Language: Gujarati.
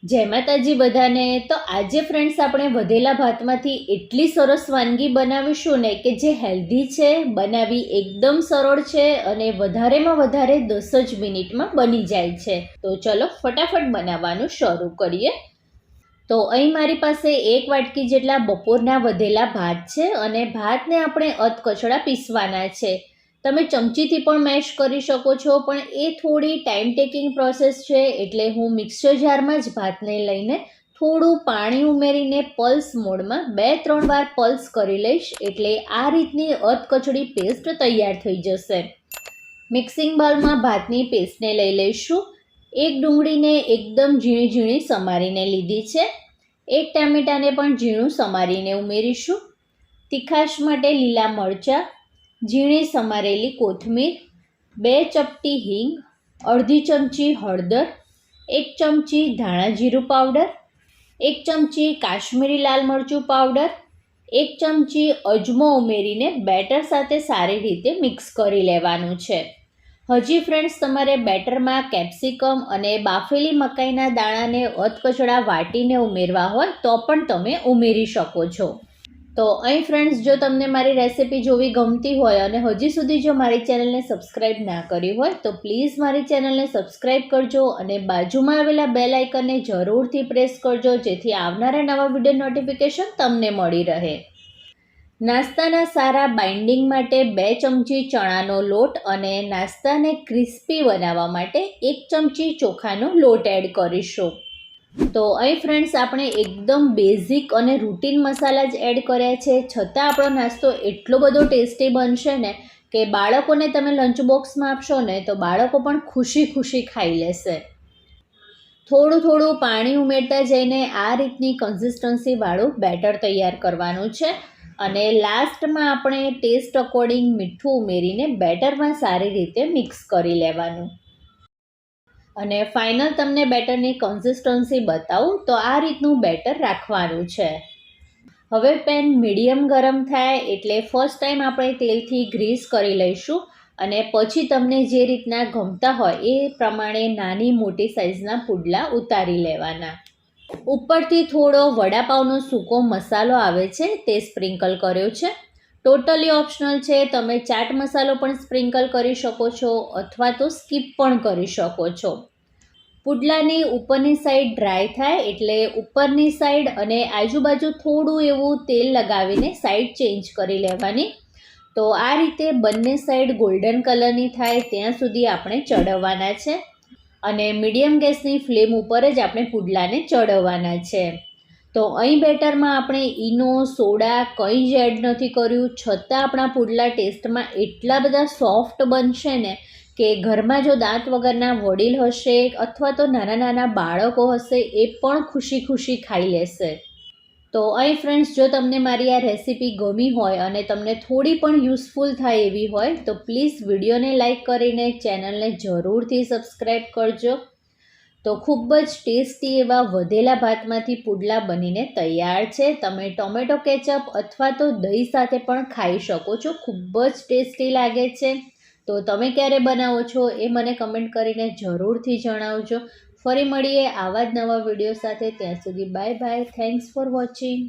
જય માતાજી બધાને। તો આજે ફ્રેન્ડ્સ આપણે વધેલા ભાતમાંથી એટલી સરસ વાનગી બનાવીશું ને કે જે હેલ્ધી છે, બનાવી એકદમ સરળ છે અને વધારેમાં વધારે 10 જ મિનિટમાં બની જાય છે। તો ચલો ફટાફટ બનાવવાનું શરૂ કરીએ। તો અહીં મારી પાસે 1 વાટકી જેટલા બપોરના વધેલા ભાત છે અને ભાતને આપણે અધકચરા પીસવાના છે। તમે ચમચીથી પણ મેશ કરી શકો છો, પણ એ થોડી ટાઈમ ટેકિંગ પ્રોસેસ છે, એટલે હું મિક્સર જારમાં જ ભાતને લઈને થોડું પાણી ઉમેરીને પલ્સ મોડમાં 2-3 વાર પલ્સ કરી લઈશ, એટલે આ રીતની અધકચરી પેસ્ટ તૈયાર થઈ જશે। મિક્સિંગ બાઉલમાં ભાતની પેસ્ટને લઈ લઈશું। એક ડુંગળીને એકદમ ઝીણી ઝીણી સમારીને લીધી છે। એક ટામેટાને પણ ઝીણું સમારીને ઉમેરીશું। તીખાશ માટે લીલા મરચાં, ઝીણી સમારેલી કોથમીર, 2 ચપટી હિંગ, અડધી ચમચી હળદર, 1 ચમચી ધાણા જીરું પાવડર, 1 ચમચી કાશ્મીરી લાલ મરચું પાવડર, 1 ચમચી અજમો ઉમેરીને બેટર સાથે સારી રીતે મિક્સ કરી લેવાનું છે। હજી ફ્રેન્ડ્સ તમારે બેટરમાં કેપ્સિકમ અને બાફેલી મકાઈના દાણાને અધકચરા વાટીને ઉમેરવા હોય તો પણ તમે ઉમેરી શકો છો। તો અહીં ફ્રેન્ડ્સ, જો તમને મારી રેસિપી જોવી ગમતી હોય અને હજી સુધી જો મારી ચેનલને સબસ્ક્રાઈબ ના કરી હોય તો પ્લીઝ મારી ચેનલને સબસ્ક્રાઈબ કરજો અને બાજુમાં આવેલા બેલ આઇકનને જરૂરથી પ્રેસ કરજો, જેથી આવનારા નવા વિડીયો નોટિફિકેશન તમને મળી રહે। નાસ્તાના સારા બાઇન્ડિંગ માટે 2 ચમચી ચણાનો લોટ અને નાસ્તાને ક્રિસ્પી બનાવવા માટે 1 ચમચી ચોખાનો લોટ એડ કરીશું। તો અહીં ફ્રેન્ડ્સ, આપણે એકદમ બેઝિક અને રૂટીન મસાલા જ એડ કર્યા છે, છતાં આપણો નાસ્તો એટલો બધો ટેસ્ટી બનશે ને કે બાળકોને તમે લંચ બોક્સમાં આપશો ને તો બાળકો પણ ખુશી ખાઈ લેશે। થોડું થોડું પાણી ઉમેરતા જઈને આ રીતની કન્સિસ્ટન્સીવાળું બેટર તૈયાર કરવાનું છે અને લાસ્ટમાં આપણે ટેસ્ટ અકોર્ડિંગ મીઠું ઉમેરીને બેટરમાં સારી રીતે મિક્સ કરી લેવાનું। અને ફાઇનલ તમને બેટરની કન્સિસ્ટન્સી બતાવું તો આ રીતનું બેટર રાખવાનું છે। હવે પેન મીડિયમ ગરમ થાય એટલે ફર્સ્ટ ટાઈમ આપણે તેલથી ગ્રીસ કરી લઈશું અને પછી તમને જે રીતના ગમતા હોય એ પ્રમાણે નાની મોટી સાઇઝના પુડલા ઉતારી લેવાના। ઉપરથી થોડો વડાપાવનો સૂકો મસાલો આવે છે તે સ્પ્રિંકલ કર્યો છે। ટોટલી ઓપ્શનલ છે, તમે ચાટ મસાલો પણ સ્પ્રિંકલ કરી શકો છો અથવા તો સ્કીપ પણ કરી શકો છો। પુડલાની ઉપરની સાઈડ ડ્રાય થાય એટલે ઉપરની સાઈડ અને આજુબાજુ થોડું એવું તેલ લગાવીને સાઈડ ચેન્જ કરી લેવાની। તો આ રીતે બંને સાઈડ ગોલ્ડન કલરની થાય ત્યાં સુધી આપણે ચડવવાના છે અને મીડિયમ ગેસની ફ્લેમ ઉપર જ આપણે પુડલાને ચડવવાના છે। તો અહીં બેટરમાં આપણે ઈનો, સોડા કંઈ જ એડ નથી કર્યું, છતાં આપણા પુડલા ટેસ્ટમાં એટલા બધા સોફ્ટ બનશે ને કે ઘરમાં જો દાંત વગરના વડીલ હશે અથવા તો નાના નાના બાળકો હશે એ પણ ખુશી ખાઈ લેશે। તો અહીં ફ્રેન્ડ્સ, જો તમને મારી આ રેસિપી ગમી હોય અને તમને થોડી પણ યુઝફુલ થાય એવી હોય તો પ્લીઝ વિડીયોને લાઇક કરીને ચેનલને જરૂરથી સબસ્ક્રાઈબ કરજો। તો ખૂબ જ ટેસ્ટી એવા વધેલા ભાતમાંથી પુડલા બનીને તૈયાર છે। તમે ટોમેટો કેચઅપ અથવા તો દહીં સાથે પણ ખાઈ શકો છો, ખૂબ જ ટેસ્ટી લાગે છે। તો તમે ક્યારે બનાવો છો એ મને કમેન્ટ કરીને જરૂરથી જણાવજો। ફરી મળીએ આવા જ નવા વિડીયો સાથે, ત્યાં સુધી bye bye, thanks for watching.